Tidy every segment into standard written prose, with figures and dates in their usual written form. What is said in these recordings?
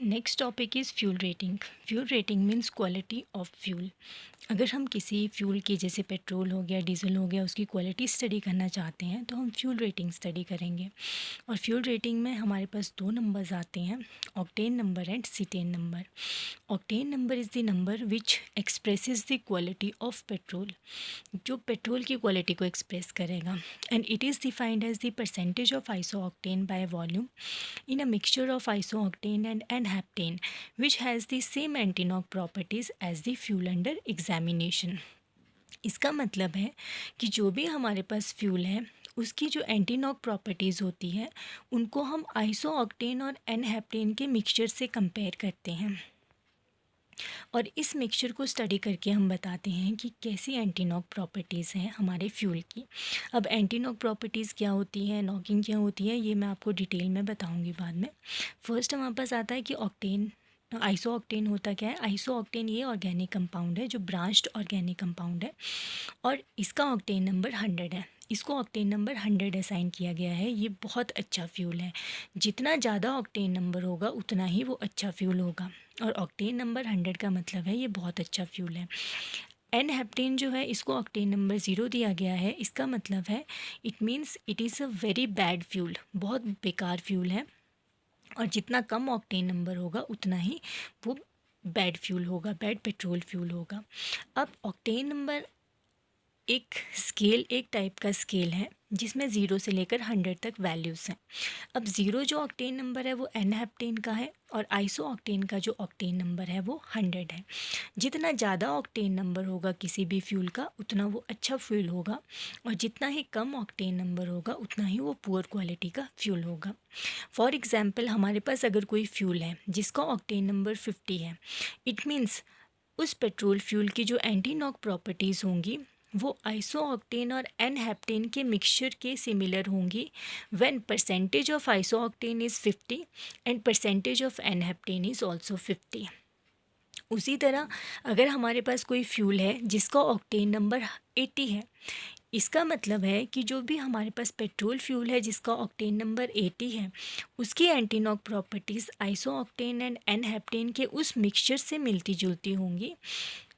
Next topic is fuel rating. Fuel rating means quality of fuel. अगर हम किसी fuel की, जैसे पेट्रोल हो गया, डीजल हो गया, उसकी क्वालिटी स्टडी करना चाहते हैं तो हम फ्यूल रेटिंग स्टडी करेंगे। और फ्यूल रेटिंग में हमारे पास दो नंबर्स आते हैं, octane number and cetane number. Octane number is the number which expresses the quality of petrol, जो पेट्रोल की क्वालिटी को एक्सप्रेस करेगा। And it is defined as the percentage of iso octane by volume in a mixture of isooctane and N-heptane, which has the same anti-knock properties as the fuel under examination। इसका मतलब है कि जो भी हमारे पास fuel है उसकी जो एंटी नॉक प्रॉपर्टीज़ होती है उनको हम आइसो ऑक्टेन और एन हेप्टेन के मिक्सचर से कंपेयर करते हैं, और इस मिक्सचर को स्टडी करके हम बताते हैं कि कैसी एंटी नॉक प्रॉपर्टीज़ हैं हमारे फ्यूल की। अब एंटी नॉक प्रॉपर्टीज़ क्या होती हैं, नॉकिंग क्या होती है, ये मैं आपको डिटेल में बताऊंगी बाद में। फर्स्ट हमारे पास आता है कि ऑक्टेन, आइसो ऑक्टेन होता क्या है। आइसो ऑक्टेन ये ऑर्गेनिक कंपाउंड है जो ब्रांच्ड ऑर्गेनिक कंपाउंड है, और इसका ऑक्टेन नंबर 100 है। इसको ऑक्टेन नंबर 100 असाइन किया गया है। ये बहुत अच्छा फ्यूल है, जितना ज़्यादा ऑक्टेन नंबर होगा उतना ही वो अच्छा फ्यूल होगा, और ऑक्टेन नंबर 100 का मतलब है ये बहुत अच्छा फ्यूल है। एन हेप्टेन जो है इसको ऑक्टेन नंबर 0 दिया गया है। इसका मतलब है it means it is a very bad fuel, बहुत बेकार फ्यूल है, और जितना कम ऑक्टेन नंबर होगा उतना ही वो बैड फ्यूल होगा, बैड पेट्रोल फ्यूल होगा। अब ऑक्टेन नंबर एक स्केल, एक टाइप का स्केल है जिसमें 0 से लेकर 100 तक वैल्यूज़ हैं। अब 0 जो ऑक्टेन नंबर है वो एन हेप्टेन का है, और आइसो ऑक्टेन का जो ऑक्टेन नंबर है वो 100 है। जितना ज़्यादा ऑक्टेन नंबर होगा किसी भी फ्यूल का उतना वो अच्छा फ्यूल होगा, और जितना ही कम ऑक्टेन नंबर होगा उतना ही वो पुअर क्वालिटी का फ्यूल होगा। फॉर एग्ज़ाम्पल हमारे पास अगर कोई फ्यूल है जिसका ऑक्टेन नंबर 50 है, इट मीन्स उस पेट्रोल फ्यूल की जो एंटी नॉक प्रॉपर्टीज़ होंगी वो आइसो ऑक्टेन और एन हेप्टेन के मिक्सचर के सिमिलर होंगी, when percentage of iso octane is 50 and percentage of n heptane is also 50। उसी तरह अगर हमारे पास कोई फ्यूल है जिसका ऑक्टेन नंबर 80 है, इसका मतलब है कि जो भी हमारे पास पेट्रोल फ्यूल है जिसका ऑक्टेन नंबर 80 है उसकी anti knock properties iso octane and n heptane के उस मिक्सचर से मिलती जुलती होंगी,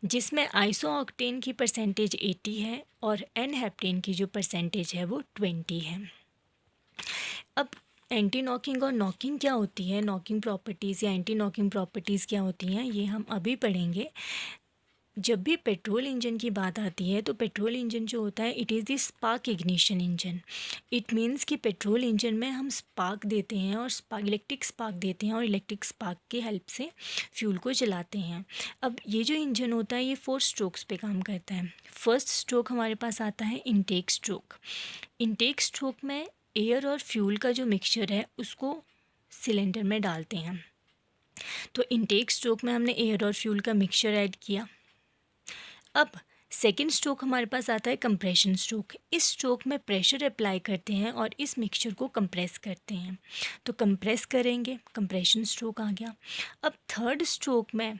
जिसमें आइसो ऑक्टेन की परसेंटेज 80 है और एन हेप्टेन की जो परसेंटेज है वो 20 है। अब एंटी नॉकिंग और नॉकिंग क्या होती है, नॉकिंग प्रॉपर्टीज़ या एंटी नॉकिंग प्रॉपर्टीज़ क्या होती हैं, ये हम अभी पढ़ेंगे। जब भी पेट्रोल इंजन की बात आती है तो पेट्रोल इंजन जो होता है it is the spark ignition engine. It means कि पेट्रोल इंजन में हम स्पार्क देते हैं और इलेक्ट्रिक स्पार्क देते हैं, और इलेक्ट्रिक स्पार्क की हेल्प से फ्यूल को जलाते हैं। अब ये जो इंजन होता है ये 4 स्ट्रोक्स पे काम करता है। फर्स्ट स्ट्रोक हमारे पास आता है इनटेक स्ट्रोक। इनटेक स्ट्रोक में एयर और फ्यूल का जो मिक्सचर है उसको सिलेंडर में डालते हैं। तो इनटेक स्ट्रोक में हमने एयर और फ्यूल का मिक्सचर ऐड किया। अब सेकेंड स्ट्रोक हमारे पास आता है कंप्रेशन स्ट्रोक। इस स्ट्रोक में प्रेशर अप्लाई करते हैं और इस मिक्सचर को कंप्रेस करते हैं, तो कंप्रेस करेंगे, कंप्रेशन स्ट्रोक आ गया। अब थर्ड स्ट्रोक में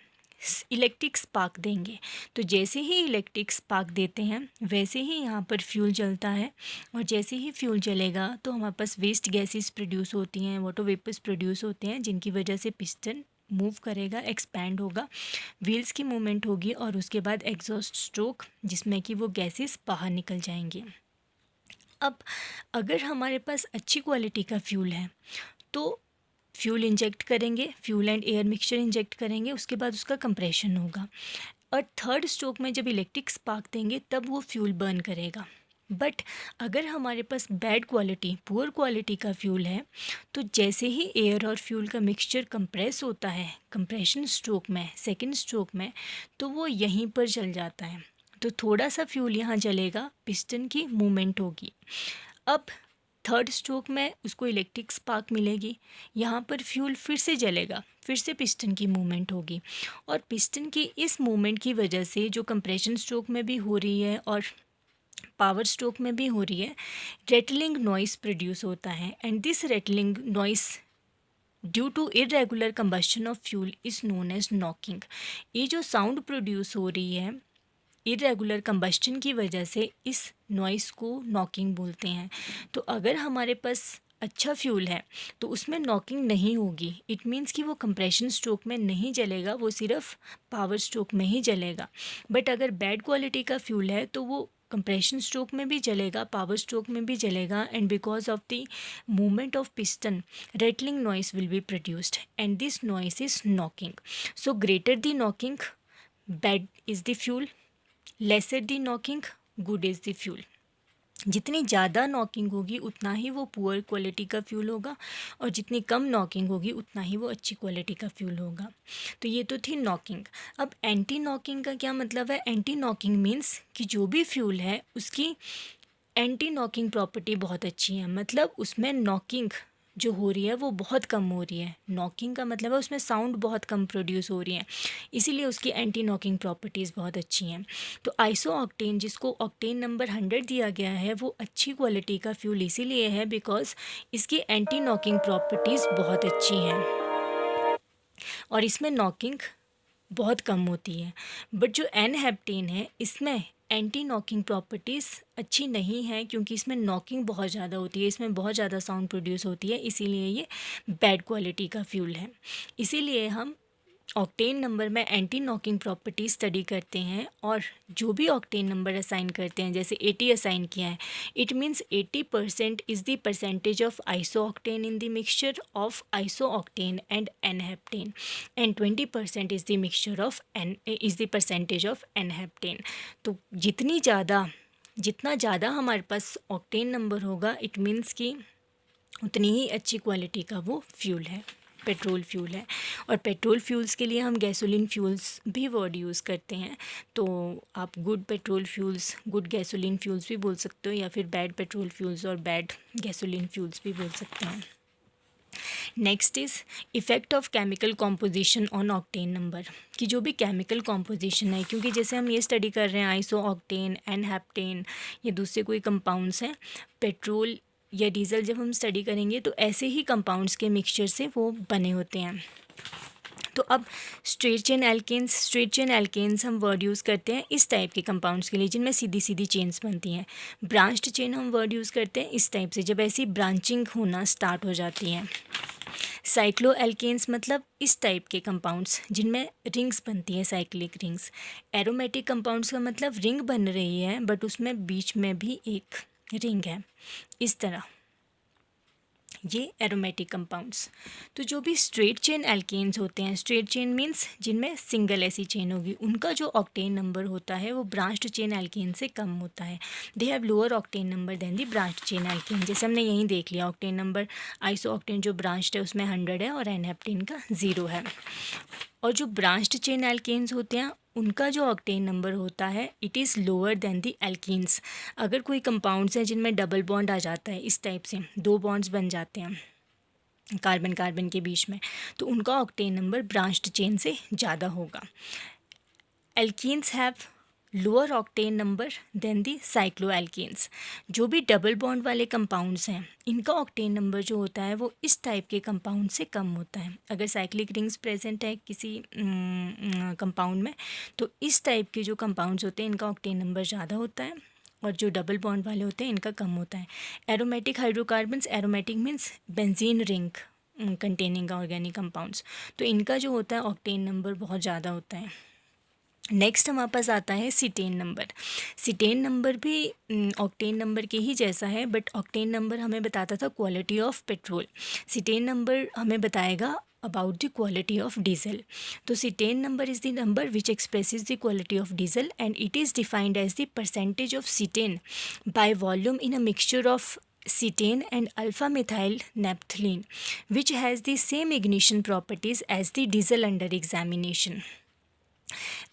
इलेक्ट्रिक स्पार्क देंगे, तो जैसे ही इलेक्ट्रिक स्पार्क देते हैं वैसे ही यहाँ पर फ्यूल जलता है, और जैसे ही फ्यूल जलेगा तो हमारे पास वेस्ट गैसेस प्रोड्यूस होती हैं, वाटर वेपर्स प्रोड्यूस होते हैं, जिनकी वजह से पिस्टन मूव करेगा, एक्सपैंड होगा, व्हील्स की मूवमेंट होगी, और उसके बाद एग्जॉस्ट स्ट्रोक जिसमें कि वो गैसेस बाहर निकल जाएंगे। अब अगर हमारे पास अच्छी क्वालिटी का फ्यूल है तो फ्यूल इंजेक्ट करेंगे, fuel and air mixture inject करेंगे, उसके बाद उसका कंप्रेशन होगा, और थर्ड स्ट्रोक में जब इलेक्ट्रिक स्पार्क देंगे तब वो फ्यूल बर्न करेगा। बट अगर हमारे पास बैड क्वालिटी, पुअर क्वालिटी का फ्यूल है तो जैसे ही एयर और फ्यूल का मिक्सचर कंप्रेस होता है कंप्रेशन स्ट्रोक में, सेकंड स्ट्रोक में, तो वो यहीं पर जल जाता है। तो थोड़ा सा फ्यूल यहाँ जलेगा, पिस्टन की मूवमेंट होगी। अब थर्ड स्ट्रोक में उसको इलेक्ट्रिक स्पार्क मिलेगी, यहाँ पर फ्यूल फिर से जलेगा, फिर से पिस्टन की मूवमेंट होगी, और पिस्टन की इस मूवमेंट की वजह से जो कंप्रेशन स्ट्रोक में भी हो रही है और पावर स्ट्रोक में भी हो रही है, रेटलिंग नॉइस प्रोड्यूस होता है, and this rattling noise due to irregular combustion of fuel is known as knocking. ये जो साउंड प्रोड्यूस हो रही है इरेगुलर कंबस्शन की वजह से, इस नॉइस को नॉकिंग बोलते हैं। तो अगर हमारे पास अच्छा फ्यूल है तो उसमें नॉकिंग नहीं होगी। इट मीन्स कि वो कंप्रेशन स्ट्रोक में नहीं जलेगा, वो सिर्फ पावर स्ट्रोक में ही जलेगा। बट अगर बैड क्वालिटी का फ्यूल है तो वो कंप्रेशन स्ट्रोक में भी जलेगा, पावर स्ट्रोक में भी जलेगा, and because of the movement of piston rattling noise will be produced and this noise is knocking. So greater the knocking, bad is the fuel, lesser the knocking, good is the fuel. जितनी ज़्यादा knocking होगी उतना ही वो poor quality का fuel होगा, और जितनी कम knocking होगी उतना ही वो अच्छी क्वालिटी का फ्यूल होगा। तो ये तो थी नॉकिंग। अब एंटी नॉकिंग का क्या मतलब है? एंटी नॉकिंग मीन्स कि जो भी फ्यूल है उसकी एंटी नॉकिंग प्रॉपर्टी बहुत अच्छी है, मतलब उसमें नॉकिंग जो हो रही है वो बहुत कम हो रही है। नॉकिंग का मतलब है उसमें साउंड बहुत कम प्रोड्यूस हो रही है, इसीलिए उसकी एंटी नॉकिंग प्रॉपर्टीज़ बहुत अच्छी हैं। तो आइसो ऑक्टेन, जिसको ऑक्टेन नंबर 100 दिया गया है, वो अच्छी क्वालिटी का फ्यूल इसीलिए है बिकॉज इसकी एंटी नॉकिंग प्रॉपर्टीज़ बहुत अच्छी हैं और इसमें नॉकिंग बहुत कम होती है। बट जो एन हेप्टेन है इसमें एंटी नॉकिंग प्रॉपर्टीज़ अच्छी नहीं है, क्योंकि इसमें नॉकिंग बहुत ज़्यादा होती है, इसमें बहुत ज़्यादा साउंड प्रोड्यूस होती है, इसीलिए ये बैड क्वालिटी का फ्यूल है। इसीलिए हम ऑक्टेन नंबर में एंटी नॉकिंग प्रॉपर्टी स्टडी करते हैं, और जो भी ऑक्टेन नंबर असाइन करते हैं, जैसे 80 असाइन किया है, it means 80% is the percentage of iso octane in the mixture of iso octane and n heptane, and 20% is the mixture of n is the percentage of n heptane. तो जितना ज़्यादा हमारे पास ऑक्टेन नंबर होगा, it means कि उतनी ही अच्छी quality का वो फ्यूल है, पेट्रोल फ्यूल है। और पेट्रोल फ्यूल्स के लिए हम गैसोलीन फ्यूल्स भी वर्ड यूज़ करते हैं, तो आप good petrol fuels, good gasoline fuels भी बोल सकते हो, या फिर बैड पेट्रोल फ्यूल्स और बैड गैसोलीन फ्यूल्स भी बोल सकते हैं। Next is effect of chemical composition on octane number, कि जो भी केमिकल कॉम्पोजिशन है, क्योंकि जैसे हम ये स्टडी कर रहे हैं आइसो ऑक्टेन, एन हेप्टेन, या दूसरे कोई कंपाउंड्स हैं, पेट्रोल या डीजल जब हम स्टडी करेंगे तो ऐसे ही कंपाउंड्स के मिक्सचर से वो बने होते हैं। तो अब स्ट्रेट चेन एल्केन्स हम वर्ड यूज़ करते हैं इस टाइप के कंपाउंड्स के लिए जिनमें सीधी सीधी चेन्स बनती हैं। ब्रांच्ड चेन हम वर्ड यूज़ करते हैं इस टाइप से जब ऐसी ब्रांचिंग होना स्टार्ट हो जाती है। साइक्लो एल्केन्स मतलब इस टाइप के कंपाउंड्स जिनमें रिंग्स बनती है, साइक्लिक रिंग्स। एरोमेटिक कंपाउंड्स का मतलब रिंग बन रही है बट उसमें बीच में भी एक रिंग है, इस तरह ये एरोमेटिक कंपाउंड्स। तो जो भी स्ट्रेट चेन एल्केन्स होते हैं, स्ट्रेट चेन मीन्स जिनमें सिंगल ऐसी चेन होगी, उनका जो ऑक्टेन नंबर होता है वो ब्रांच्ड चेन एल्केन से कम होता है। They have lower octane number than the branched chain alkane. जैसे हमने यहीं देख लिया, ऑक्टेन नंबर आइसो ऑक्टेन जो ब्रांच्ड है उसमें 100 है और एन हेप्टेन का 0 है। और जो ब्रांच्ड चेन एल्केन्स होते हैं उनका जो ऑक्टेन नंबर होता है it is lower than the alkenes. अगर कोई कंपाउंड्स हैं जिनमें डबल बॉन्ड आ जाता है, इस टाइप से 2 बॉन्ड्स बन जाते हैं कार्बन कार्बन के बीच में, तो उनका ऑक्टेन नंबर ब्रांच्ड चेन से ज़्यादा होगा। Alkenes have lower octane number than the cycloalkanes. जो भी डबल बॉन्ड वाले कंपाउंड्स हैं इनका ऑक्टेन नंबर जो होता है वो इस टाइप के कंपाउंड से कम होता है। अगर साइक्लिक रिंग्स प्रेजेंट है किसी कंपाउंड में तो इस टाइप के जो कंपाउंड्स होते हैं इनका ऑक्टेन नंबर ज़्यादा होता है, और जो डबल बॉन्ड वाले होते हैं इनका कम होता है। Aromatic hydrocarbons, aromatic means benzene ring containing organic compounds, तो इनका जो होता है ऑक्टेन नंबर बहुत ज़्यादा होता है। नेक्स्ट हमारे पास आता है सीटेन नंबर। सीटेन नंबर भी ऑक्टेन नंबर के ही जैसा है, बट ऑक्टेन नंबर हमें बताता था quality of petrol, cetane number हमें बताएगा about the quality of diesel. तो cetane number is the number which expresses the quality of diesel and it is defined as the percentage of cetane by volume in a mixture of cetane and alpha methyl naphthalene which has the same ignition properties as the diesel under examination.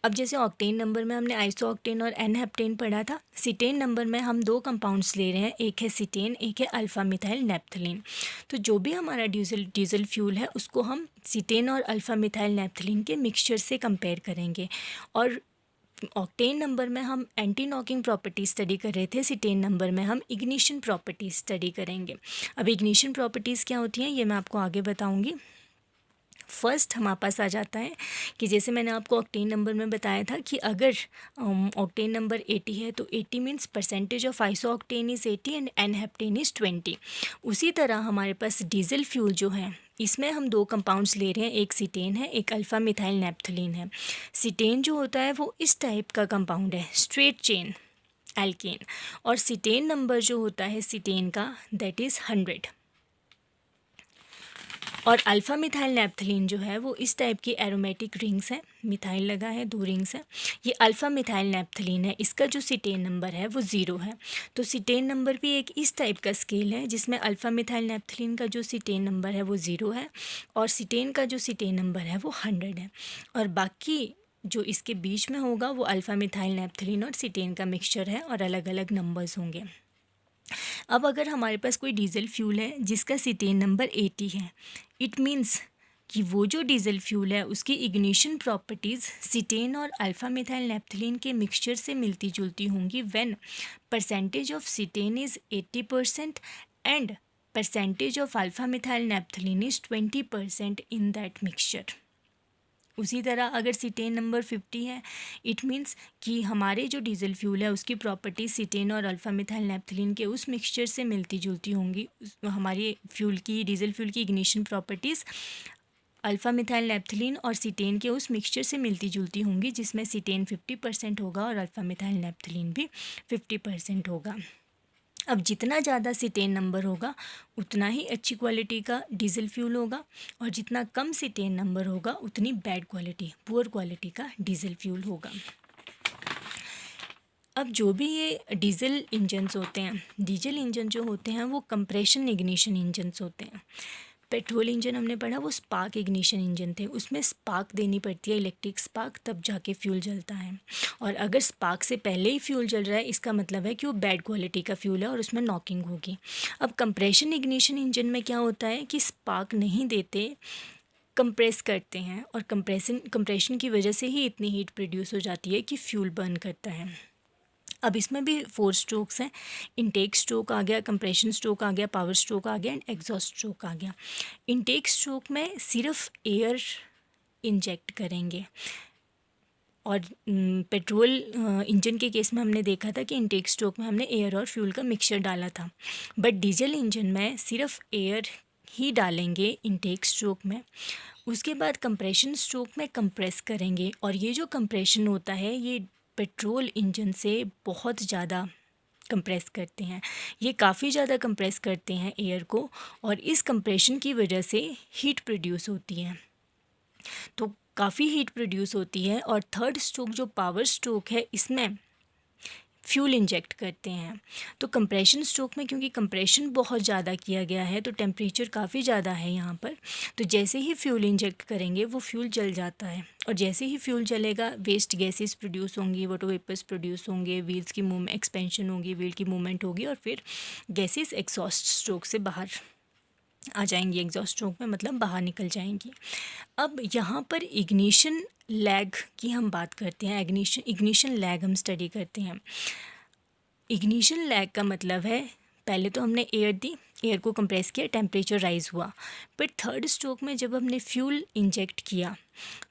अब जैसे octane number में हमने iso octane और n heptane पढ़ा था, cetane number में हम 2 compounds ले रहे हैं, एक है सीटेन, एक है अल्फा मिथाइल नेप्थलीन। तो जो भी हमारा डीजल फ्यूल है उसको हम सीटेन और अल्फा मिथाइल नेप्थलीन के मिक्सचर से कंपेयर करेंगे। और ऑक्टेन नंबर में हम एंटी नॉकिंग प्रॉपर्टी स्टडी कर रहे थे, सीटेन नंबर में हम इग्निशन प्रॉपर्टीज स्टडी करेंगे। अब इग्निशन प्रॉपर्टीज़ क्या होती हैं ये मैं आपको आगे बताऊँगी। फर्स्ट हमारे पास आ जाता है कि जैसे मैंने आपको ऑक्टेन नंबर में बताया था कि अगर ऑक्टेन नंबर 80 है तो 80 means percentage of iso octane is 80 and n heptane is 20। उसी तरह हमारे पास डीजल फ्यूल जो है इसमें हम दो कंपाउंड्स ले रहे हैं, एक सीटेन है, एक अल्फ़ा मिथाइल नैप्थलीन है। सीटेन जो होता है वो इस टाइप का कंपाउंड है, स्ट्रेट चेन एल्केन, और सीटेन नंबर जो होता है सीटेन का दैट इज़ 100। और अल्फ़ा मिथाइल नैप्थलीन जो है वो इस टाइप की एरोमेटिक रिंग्स हैं, मिथाइल लगा है, 2 रिंग्स हैं। ये अल्फ़ा मिथाइल नैप्थलीन है, इसका जो सीटेन नंबर है वो 0 है। तो सीटेन नंबर भी एक इस टाइप का स्केल है जिसमें अल्फ़ा मिथाइल नैप्थलीन का जो सीटेन नंबर है वो 0 है और सीटेन का जो सीटेन नंबर है वो 100 है। और बाकी जो इसके बीच में होगा वो अल्फ़ा मिथाइल नैप्थलीन और सीटेन का मिक्सचर है और अलग अलग नंबर्स होंगे। अब अगर हमारे पास कोई डीजल फ्यूल है जिसका सीटेन नंबर 80 है, इट मीन्स कि वो जो डीजल फ्यूल है उसकी इग्निशन प्रॉपर्टीज़ सीटेन और अल्फ़ा मिथाइल नैप्थलीन के मिक्सचर से मिलती जुलती होंगी when percentage of cetane is 80% and percentage of alpha methyl naphthalene is 20% in that mixture. उसी तरह अगर सीटेन नंबर 50 है, इट मीन्स कि हमारे जो डीजल फ्यूल है उसकी प्रॉपर्टीज सीटेन और अल्फ़ा मिथाइल नैप्थलीन के उस मिक्सचर से मिलती जुलती होंगी। हमारी फ्यूल की डीजल फ्यूल की ignition properties alpha methyl naphthalene और सीटेन के उस मिक्सचर से मिलती जुलती होंगी जिसमें सीटेन 50% होगा और अल्फ़ा मिथाइल नैप्थलीन भी 50% होगा। अब जितना ज़्यादा सीटेन नंबर होगा उतना ही अच्छी क्वालिटी का डीजल फ्यूल होगा और जितना कम सीटेन नंबर होगा उतनी बैड क्वालिटी, पुअर क्वालिटी का डीजल फ्यूल होगा। अब जो भी ये डीजल इंजन्स होते हैं, डीजल इंजन जो होते हैं वो कंप्रेशन इग्निशन इंजन्स होते हैं। पेट्रोल इंजन हमने पढ़ा वो स्पार्क इग्निशन इंजन थे, उसमें स्पार्क देनी पड़ती है, इलेक्ट्रिक स्पार्क, तब जाके फ्यूल जलता है। और अगर स्पार्क से पहले ही फ्यूल जल रहा है इसका मतलब है कि वो बैड क्वालिटी का फ्यूल है और उसमें नॉकिंग होगी। अब कंप्रेशन इग्निशन इंजन में क्या होता है कि स्पार्क नहीं देते, कंप्रेस करते हैं और कंप्रेशन की वजह से ही इतनी हीट प्रोड्यूस हो जाती है कि फ्यूल बर्न करता है। अब इसमें भी 4 स्ट्रोक्स हैं, इनटेक स्ट्रोक आ गया, कंप्रेशन स्ट्रोक आ गया, पावर स्ट्रोक आ गया एंड एग्जॉस्ट स्ट्रोक आ गया। इनटेक स्ट्रोक में सिर्फ एयर इंजेक्ट करेंगे और पेट्रोल इंजन के केस में हमने देखा था कि इनटेक स्ट्रोक में हमने एयर और फ्यूल का मिक्सचर डाला था, बट डीजल इंजन में सिर्फ एयर ही डालेंगे इनटेक स्ट्रोक में। उसके बाद कंप्रेशन स्ट्रोक में कंप्रेस करेंगे और ये जो कंप्रेशन होता है ये पेट्रोल इंजन से बहुत ज़्यादा कंप्रेस करते हैं, ये काफ़ी ज़्यादा कंप्रेस करते हैं एयर को और इस कंप्रेशन की वजह से हीट प्रोड्यूस होती है, तो काफ़ी हीट प्रोड्यूस होती है। और थर्ड स्ट्रोक जो पावर स्ट्रोक है इसमें फ्यूल इंजेक्ट करते हैं। तो कंप्रेशन स्ट्रोक में क्योंकि कंप्रेशन बहुत ज़्यादा किया गया है तो टेम्परेचर काफ़ी ज़्यादा है यहाँ पर, तो जैसे ही फ्यूल इंजेक्ट करेंगे वो फ्यूल जल जाता है और जैसे ही फ्यूल जलेगा वेस्ट गैसेस प्रोड्यूस होंगी, वाटर वेपर्स प्रोड्यूस होंगे, व्हील्स की मूवमेंट एक्सपेंशन होगी, व्हील की मूवमेंट होगी और फिर गैसेस एग्जॉस्ट स्ट्रोक से बाहर आ जाएंगी, एग्जॉस्ट स्ट्रोक में मतलब बाहर निकल जाएंगी। अब यहाँ पर इग्निशन लैग की हम बात करते हैं, इग्निशन लैग हम स्टडी करते हैं। इग्निशन लैग का मतलब है पहले तो हमने एयर दी, एयर को कंप्रेस किया, टेम्परेचर राइज़ हुआ, बट थर्ड स्ट्रोक में जब हमने फ्यूल इंजेक्ट किया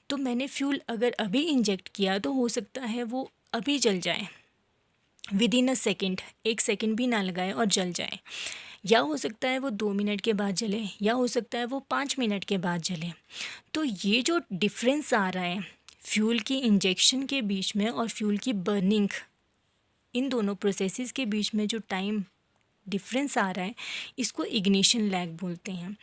तो मैंने फ्यूल अगर अभी इंजेक्ट किया तो हो सकता है वो अभी जल जाए, with in a second, 1 second भी ना लगाए और जल जाए, या हो सकता है वो 2 मिनट के बाद जले, या हो सकता है वो 5 मिनट के बाद जले। तो ये जो डिफरेंस आ रहा है फ्यूल की इंजेक्शन के बीच में और फ्यूल की बर्निंग, इन दोनों प्रोसेसेस के बीच में जो टाइम डिफरेंस आ रहा है इसको इग्निशन लैग बोलते हैं।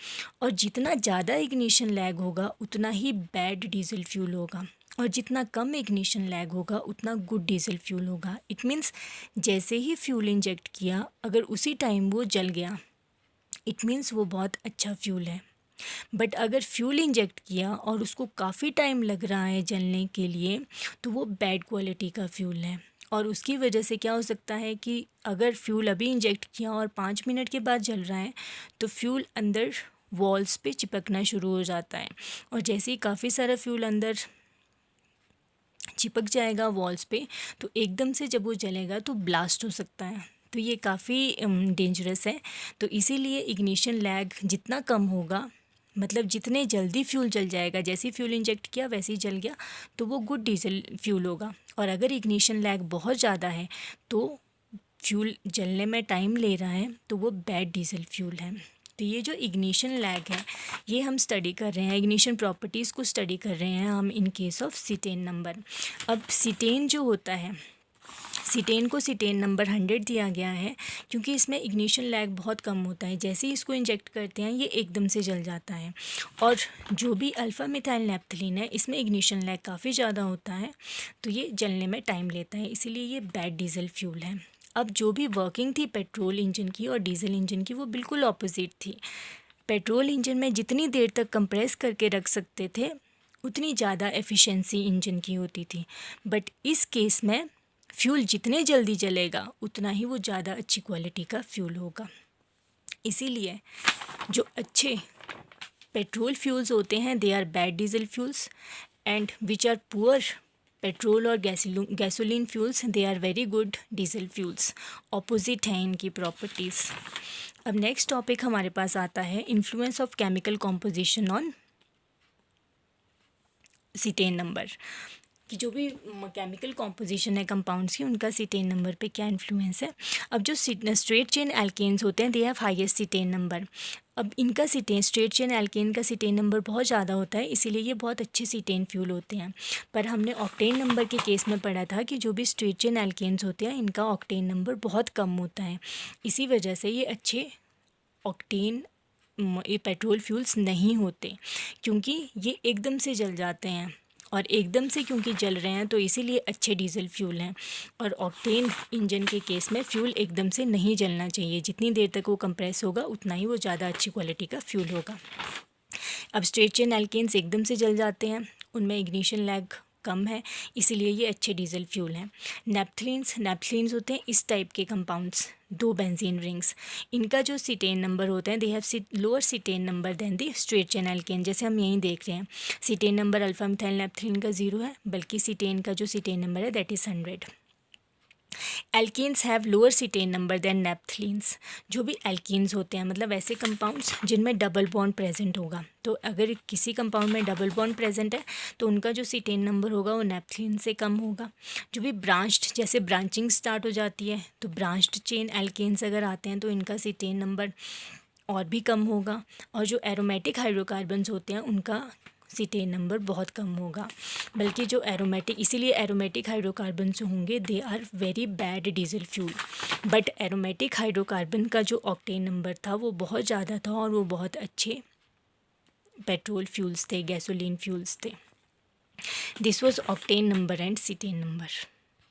और जितना ज़्यादा इग्निशन लैग होगा उतना ही बैड डीजल फ्यूल होगा और जितना कम इग्निशन लैग होगा उतना गुड डीजल फ्यूल होगा। इट मीन्स जैसे ही फ्यूल इंजेक्ट किया अगर उसी टाइम वो जल गया इट मीन्स वो बहुत अच्छा फ्यूल है, बट अगर फ्यूल इंजेक्ट किया और उसको काफ़ी टाइम लग रहा है जलने के लिए तो वो बैड क्वालिटी का फ्यूल है। और उसकी वजह से क्या हो सकता है कि अगर फ्यूल अभी इंजेक्ट किया और 5 मिनट के बाद जल रहा है तो फ्यूल अंदर वॉल्स पे चिपकना शुरू हो जाता है और जैसे ही काफ़ी सारा फ्यूल अंदर चिपक जाएगा वॉल्स पे तो एकदम से जब वो जलेगा तो ब्लास्ट हो सकता है, तो ये काफ़ी डेंजरस है। तो इसीलिए इग्निशन लैग जितना कम होगा मतलब जितने जल्दी फ्यूल जल जाएगा, जैसे फ्यूल इंजेक्ट किया वैसे ही जल गया, तो वो गुड डीजल फ्यूल होगा। और अगर इग्निशन लैग बहुत ज़्यादा है तो फ्यूल जलने में टाइम ले रहा है तो वो बैड डीजल फ्यूल है। तो ये जो इग्निशन लैग है ये हम स्टडी कर रहे हैं, इग्निशन प्रॉपर्टीज़ को स्टडी कर रहे हैं हम in case of cetane number. अब सीटेन जो होता है, सीटेन को सीटेन नंबर 100 दिया गया है क्योंकि इसमें इग्निशन लैग बहुत कम होता है। जैसे ही इसको इंजेक्ट करते हैं ये एकदम से जल जाता है। और जो भी अल्फ़ा मिथाइल नैप्थलीन है इसमें इग्निशन लैग काफ़ी ज़्यादा होता है, तो ये जलने में टाइम लेता है, इसीलिए ये बैड डीजल फ्यूल है। अब जो भी वर्किंग थी पेट्रोल इंजन की और डीजल इंजन की वो बिल्कुल ऑपोजिट थी। पेट्रोल इंजन में जितनी देर तक कंप्रेस करके रख सकते थे उतनी ज़्यादा एफिशिएंसी इंजन की होती थी, बट इस केस में फ्यूल जितने जल्दी जलेगा उतना ही वो ज़्यादा अच्छी क्वालिटी का फ्यूल होगा। इसीलिए जो अच्छे पेट्रोल फ्यूल्स होते हैं they are bad diesel fuels, and which are poor petrol और gasoline fuels they are very good diesel fuels. Opposite हैं इनकी प्रॉपर्टीज़। अब नेक्स्ट टॉपिक हमारे पास आता है influence of chemical composition on cetane number, कि जो भी केमिकल कॉम्पोजिशन है कंपाउंड्स की उनका सीटेन नंबर पे क्या इन्फ्लुएंस है। अब जो स्ट्रेट चेन एल्केन्स होते हैं they have highest cetane number. अब इनका स्ट्रेट चेन एल्केन का सीटेन नंबर बहुत ज़्यादा होता है, इसीलिए ये बहुत अच्छे सीटेन फ्यूल होते हैं। पर हमने ऑक्टेन नंबर के केस में पढ़ा था कि जो भी स्ट्रेट चेन एल्केन्स होते हैं इनका ऑक्टेन नंबर बहुत कम होता है, इसी वजह से ये अच्छे ऑक्टेन ये पेट्रोल फ्यूल्स नहीं होते, क्योंकि ये एकदम से जल जाते हैं। और एकदम से क्योंकि जल रहे हैं तो इसीलिए अच्छे डीजल फ्यूल हैं। और ऑक्टेन इंजन के केस में फ्यूल एकदम से नहीं जलना चाहिए, जितनी देर तक वो कंप्रेस होगा उतना ही वो ज़्यादा अच्छी क्वालिटी का फ्यूल होगा। अब स्ट्रेट चेन एल्केन्स एकदम से जल जाते हैं, उनमें इग्निशन लैग कम है, इसीलिए ये अच्छे डीजल फ्यूल हैं। नैप्थलीन्स होते हैं इस टाइप के कंपाउंड्स, 2 बेंजीन रिंग्स, इनका जो सीटेन नंबर होता है they have lower cetane number than the straight chain alkane. जैसे हम यहीं देख रहे हैं cetane number alpha methyl naphthalene का 0 है, बल्कि सीटेन का जो सीटेन नंबर है that is 100। Alkenes have lower cetane number than naphthalenes. जो भी एल्कीन्स होते हैं मतलब ऐसे कंपाउंड्स जिनमें डबल बॉन्ड प्रेजेंट होगा, तो अगर किसी कंपाउंड में डबल बॉन्ड प्रेजेंट है तो उनका जो सीटेन नंबर होगा वो नैप्थलीन से कम होगा। जो भी ब्रांच्ड, जैसे ब्रांचिंग स्टार्ट हो जाती है तो ब्रांच्ड चेन एल्केन्स अगर आते हैं तो इनका सीटेन नंबर और भी कम होगा। और जो एरोमेटिक हाइड्रोकार्बन्स होते हैं उनका सीटेन नंबर बहुत कम होगा, बल्कि जो एरोमेटिक, इसीलिए एरोमेटिक हाइड्रोकार्बन्स जो होंगे they are very bad diesel fuel. But aromatic hydrocarbon का जो ऑक्टेन नंबर था वो बहुत ज़्यादा था और वो बहुत अच्छे पेट्रोल फ्यूल्स थे, गैसोलीन फ्यूल्स थे। This was octane number and cetane number.